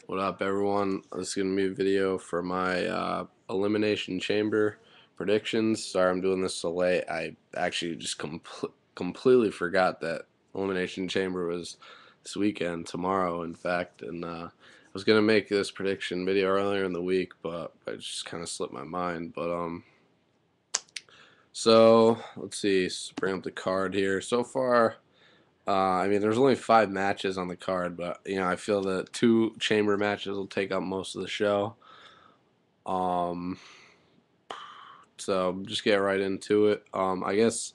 What up, everyone? This is going to be a video for my Elimination Chamber predictions. Sorry I'm doing this so late. I actually just completely forgot that Elimination Chamber was this weekend, tomorrow, in fact. And I was going to make this prediction video earlier in the week, but I just kind of slipped my mind. So let's see. Bring up the card here. So far, I mean, there's only 5 matches on the card, but I feel that 2 chamber matches will take up most of the show. Um, so just get right into it. I guess.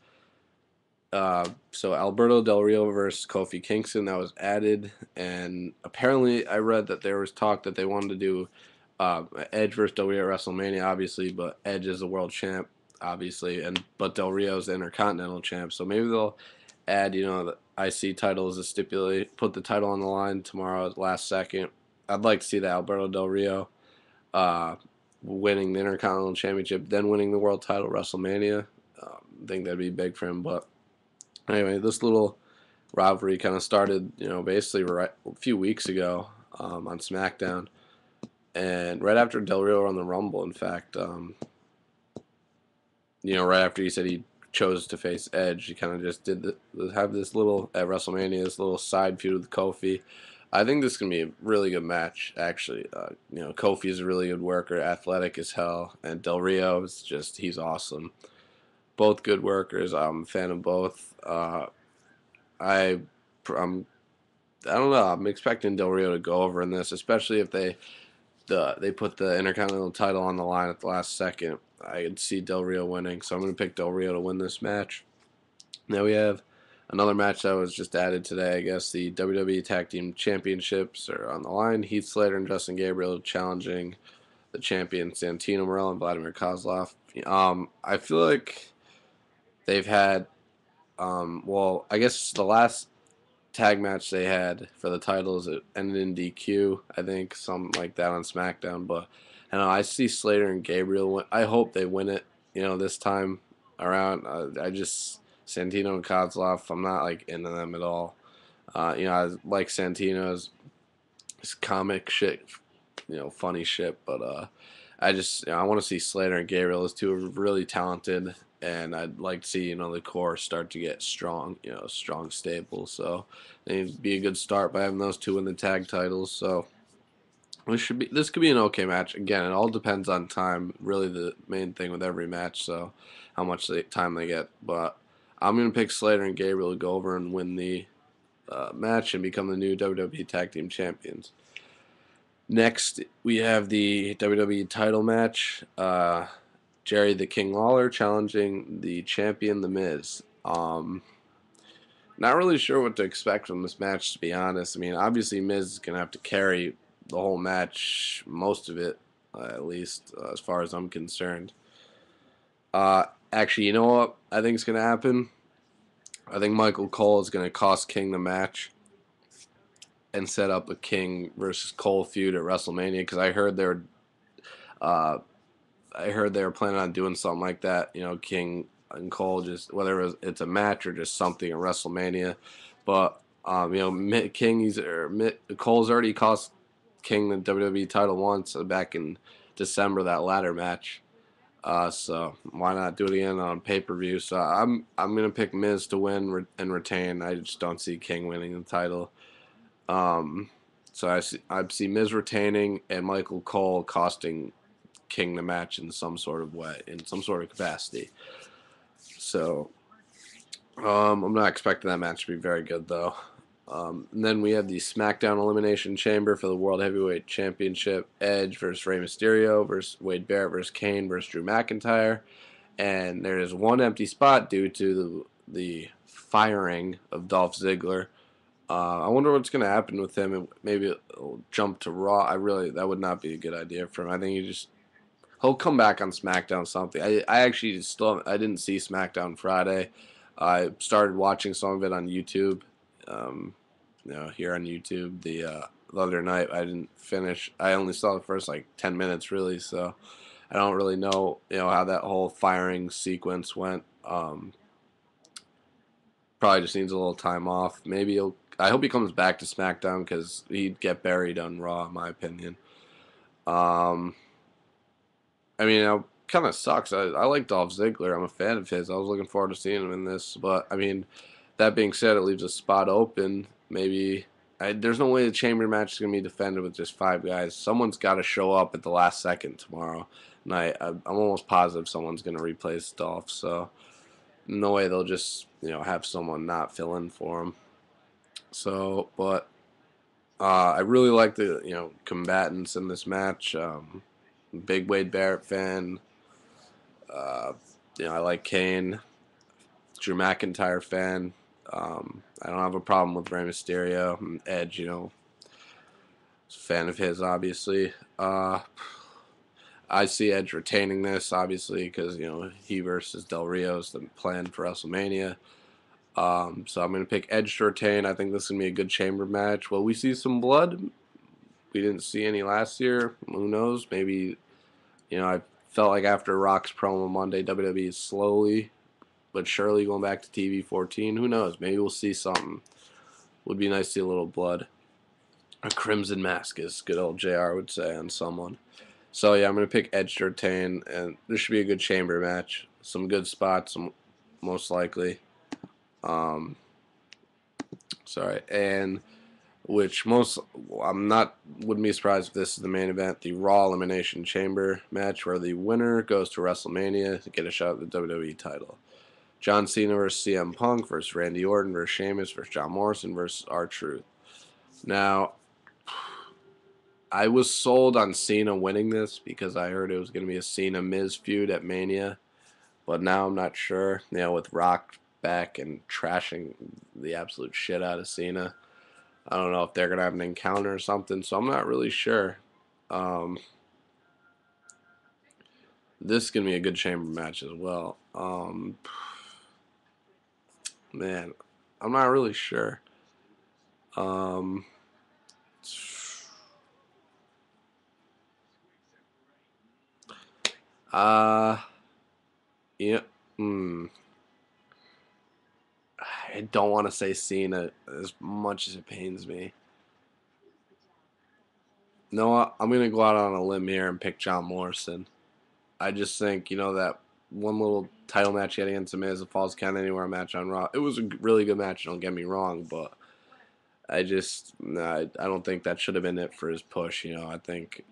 So Alberto Del Rio versus Kofi Kingston, that was added, and apparently I read that there was talk that they wanted to do Edge versus Del Rio at WrestleMania, obviously, but Edge is the world champ, obviously, but Del Rio is the Intercontinental champ, so maybe they'll add, the IC title as a stipulate, put the title on the line tomorrow at the last second. I'd like to see that Alberto Del Rio winning the Intercontinental Championship, then winning the world title at WrestleMania. I think that'd be big for him, but anyway, this little rivalry kind of started, basically a few weeks ago on SmackDown, and right after Del Rio won the Rumble. In fact, right after he said he chose to face Edge, he kind of just have this little at WrestleMania, this little side feud with Kofi. I think this is gonna be a really good match, actually. Kofi is a really good worker, athletic as hell, and Del Rio is he's awesome. Both good workers. I'm a fan of both. I'm I don't know. I'm expecting Del Rio to go over in this, especially if they put the Intercontinental title on the line at the last second. I could see Del Rio winning, so I'm going to pick Del Rio to win this match. Now we have another match that was just added today. I guess the WWE Tag Team Championships are on the line. Heath, Slater, and Justin Gabriel challenging the champion Santino, Marella, and Vladimir Kozlov. I feel like they've had, well, I guess the last tag match they had for the titles, it ended in DQ, I think, something like that on SmackDown. But I see Slater and Gabriel win. I hope they win it, this time around. Santino and Kozlov, I'm not like into them at all. I like Santino's his comic shit, funny shit, but I want to see Slater and Gabriel. Those two are really talented, and I'd like to see the core start to get strong, strong, stable. So it'd be a good start by having those two in the tag titles. So this could be an okay match. Again, it all depends on time. Really, the main thing with every match. So how much time they get. But I'm gonna pick Slater and Gabriel to go over and win the match and become the new WWE Tag Team Champions. Next, we have the WWE Title Match. Jerry the King Lawler challenging the champion, The Miz. Not really sure what to expect from this match, to be honest. I mean, obviously Miz is going to have to carry the whole match, most of it, at least, as far as I'm concerned. Actually, you know what I think is going to happen? I think Michael Cole is going to cost King the match and set up a King versus Cole feud at WrestleMania, because I heard they were planning on doing something like that. King and Cole, just whether it's a match or just something at WrestleMania. But Cole's already cost King the WWE title once back in December, that ladder match. So why not do it again on pay-per-view? So I'm gonna pick Miz to win and retain. I just don't see King winning the title. So I see Miz retaining and Michael Cole costing King the match in some sort of way, in some sort of capacity. So I'm not expecting that match to be very good, though. And then we have the SmackDown Elimination Chamber for the World Heavyweight Championship. Edge versus Rey Mysterio versus Wade Barrett versus Kane versus Drew McIntyre. And there is one empty spot due to the firing of Dolph Ziggler. I wonder what's going to happen with him. Maybe it'll jump to Raw. That would not be a good idea for him. I think he'll come back on SmackDown something. I actually I didn't see SmackDown Friday. I started watching some of it on YouTube. Here on YouTube the other night. I didn't finish. I only saw the first 10 minutes really, so I don't really know how that whole firing sequence went. Probably just needs a little time off. Maybe he'll I hope he comes back to SmackDown because he'd get buried on Raw, in my opinion. Um, I mean, it kind of sucks. I like Dolph Ziggler. I'm a fan of his. I was looking forward to seeing him in this. But, I mean, that being said, it leaves a spot open. Maybe there's no way the chamber match is going to be defended with just 5 guys. Someone's got to show up at the last second tomorrow night. I'm almost positive someone's going to replace Dolph. So, no way they'll just, have someone not fill in for him. So, but I really like the, combatants in this match. Big Wade Barrett fan. Uh, I like Kane. Drew McIntyre fan. I don't have a problem with Rey Mysterio. Edge, fan of his, obviously. I see Edge retaining this, obviously, because, he versus Del Rio is the plan for WrestleMania. So I'm going to pick Edge to retain. I think this is going to be a good chamber match. Will we see some blood? We didn't see any last year. Who knows? Maybe, I felt like after Rock's promo Monday, WWE is slowly but surely going back to TV 14. Who knows? Maybe we'll see something. Would be nice to see a little blood. A crimson mask, as good old JR would say on someone. So yeah, I'm going to pick Edge to retain, and this should be a good chamber match. Some good spots, most likely. And which wouldn't be surprised if this is the main event, the Raw Elimination Chamber match, where the winner goes to WrestleMania to get a shot at the WWE title. John Cena versus CM Punk versus Randy Orton versus Sheamus versus John Morrison versus R-Truth. Now, I was sold on Cena winning this because I heard it was going to be a Cena-Miz feud at Mania, but now I'm not sure. With Rock back and trashing the absolute shit out of Cena, I don't know if they're going to have an encounter or something, so I'm not really sure. This is going to be a good chamber match as well. Man, I'm not really sure. Yeah. I don't want to say Cena as much as it pains me. No, I'm going to go out on a limb here and pick John Morrison. I just think, that one little title match he had against him is a Falls Count Anywhere match on Raw. It was a really good match, don't get me wrong, but I don't think that should have been it for his push. I think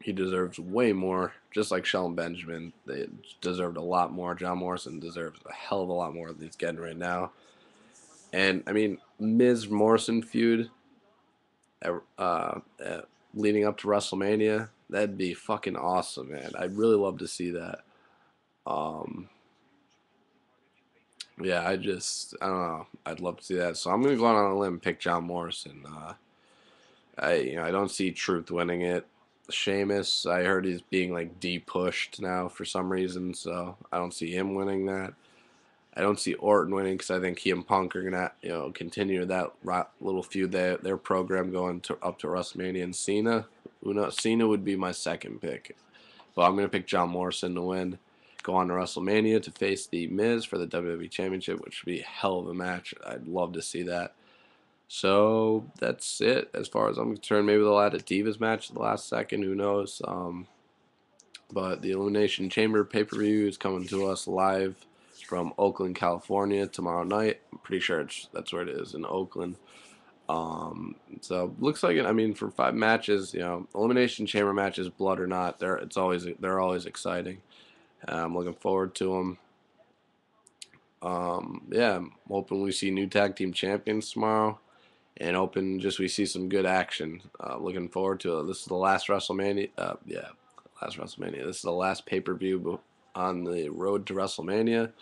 he deserves way more, just like Shelton Benjamin. They deserved a lot more. John Morrison deserves a hell of a lot more than he's getting right now. And, I mean, Miz Morrison feud leading up to WrestleMania, that'd be fucking awesome, man. I'd really love to see that. Yeah, I don't know. I'd love to see that. So I'm gonna go out on a limb and pick John Morrison. I don't see Truth winning it. Sheamus, I heard he's being like de-pushed now for some reason, so I don't see him winning that. I don't see Orton winning because I think he and Punk are gonna continue that little feud their program going up to WrestleMania. And Cena, Cena would be my second pick, but I'm gonna pick John Morrison to win. Go on to WrestleMania to face the Miz for the WWE Championship, which would be a hell of a match. I'd love to see that. So that's it as far as I'm concerned. Maybe they'll add a Divas match at the last second. Who knows? But the Elimination Chamber pay-per-view is coming to us live from Oakland, California tomorrow night. I'm pretty sure that's where it is, in Oakland. So looks like it. I mean, for 5 matches, Elimination Chamber matches, blood or not, they're always exciting. I'm looking forward to them. Yeah, I'm hoping we see new tag team champions tomorrow, and hoping we see some good action. Looking forward to it. This is the last WrestleMania. Last WrestleMania. This is the last pay-per-view on the road to WrestleMania.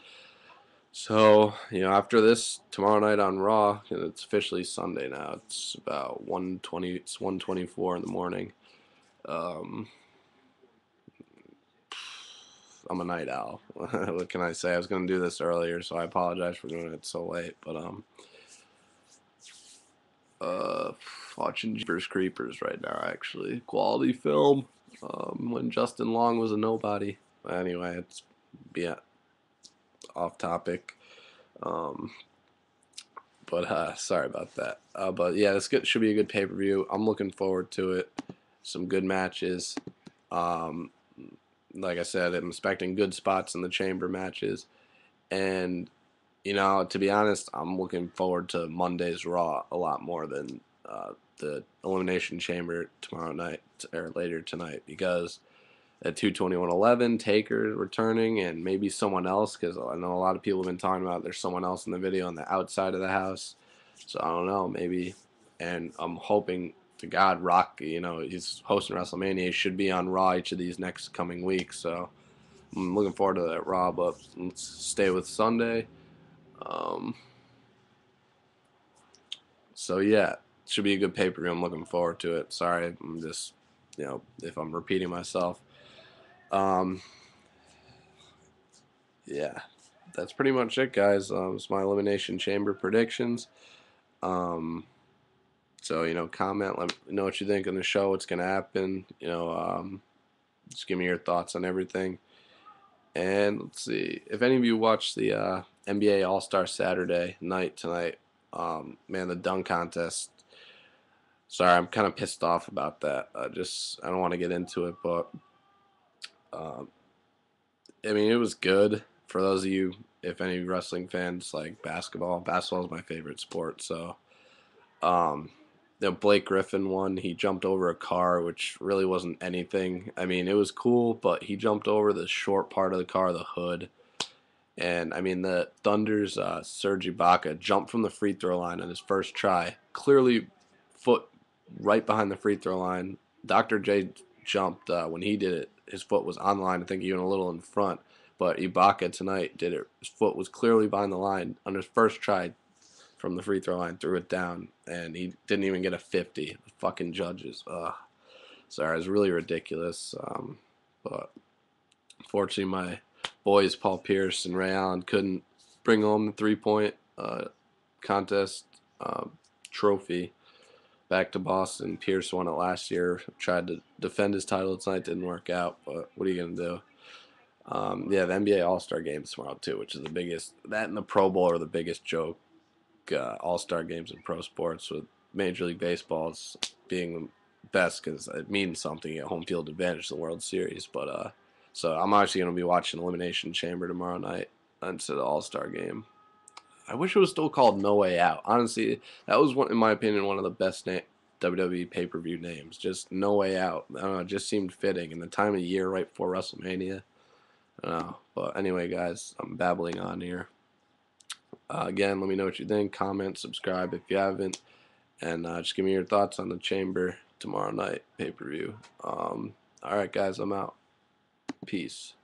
So, after this, tomorrow night on Raw, it's officially Sunday now. It's about 1:20. It's 1:24 in the morning. I'm a night owl. What can I say? I was going to do this earlier, so I apologize for doing it so late. But watching Jeepers Creepers right now, actually. Quality film. When Justin Long was a nobody. But anyway, off topic. But But sorry about that. But yeah, should be a good pay-per-view. I'm looking forward to it. Some good matches. Um, like I said, I'm expecting good spots in the chamber matches. And, you know, to be honest, I'm looking forward to Monday's Raw a lot more than the Elimination Chamber tomorrow night or later tonight, because at 221.11, Taker returning, and maybe someone else, because I know a lot of people have been talking about there's someone else in the video on the outside of the house. So I don't know, maybe. And I'm hoping to God Rock, you know, he's hosting WrestleMania. He should be on Raw each of these next coming weeks. So I'm looking forward to that Raw, but let's stay with Sunday. Um, so yeah, should be a good pay-per-view. I'm looking forward to it. Sorry, I'm just, you know, if I'm repeating myself. Um, yeah, that's pretty much it, guys. It's my Elimination Chamber predictions. Um, so, you know, comment, let me know what you think on the show, what's going to happen. You know, just give me your thoughts on everything. And let's see, if any of you watched the NBA All-Star Saturday night tonight, man, the dunk contest. Sorry, I'm kind of pissed off about that. I don't want to get into it, but um, I mean, it was good. For those of you, if any wrestling fans like basketball is my favorite sport. So, um, Blake Griffin won. He jumped over a car, which really wasn't anything. I mean, it was cool, but he jumped over the short part of the car, the hood. And I mean, the Thunder's Serge Ibaka jumped from the free throw line on his first try. Clearly, foot right behind the free throw line. Dr. J jumped when he did it. His foot was on the line, I think even a little in front. But Ibaka tonight did it. His foot was clearly behind the line on his first try from the free throw line, threw it down, and he didn't even get a 50. The fucking judges. Sorry, it was really ridiculous. But unfortunately, my boys Paul Pierce and Ray Allen couldn't bring home the 3-point contest trophy back to Boston. Pierce won it last year. Tried to defend his title tonight, didn't work out. But what are you gonna do? Yeah, the NBA All-Star Game tomorrow too, which is the biggest. That and the Pro Bowl are the biggest joke All-Star games in pro sports, with Major League Baseball's being the best because it means something at home field advantage to the World Series. But so I'm actually going to be watching Elimination Chamber tomorrow night instead of the All-Star Game. I wish it was still called No Way Out. Honestly, that was, in my opinion, one of the best WWE pay-per-view names. Just No Way Out. I don't know, it just seemed fitting. And the time of year right before WrestleMania. I don't know. But anyway, guys, I'm babbling on here. Again, let me know what you think. Comment, subscribe if you haven't. And just give me your thoughts on the Chamber tomorrow night pay-per-view. Alright, guys, I'm out. Peace.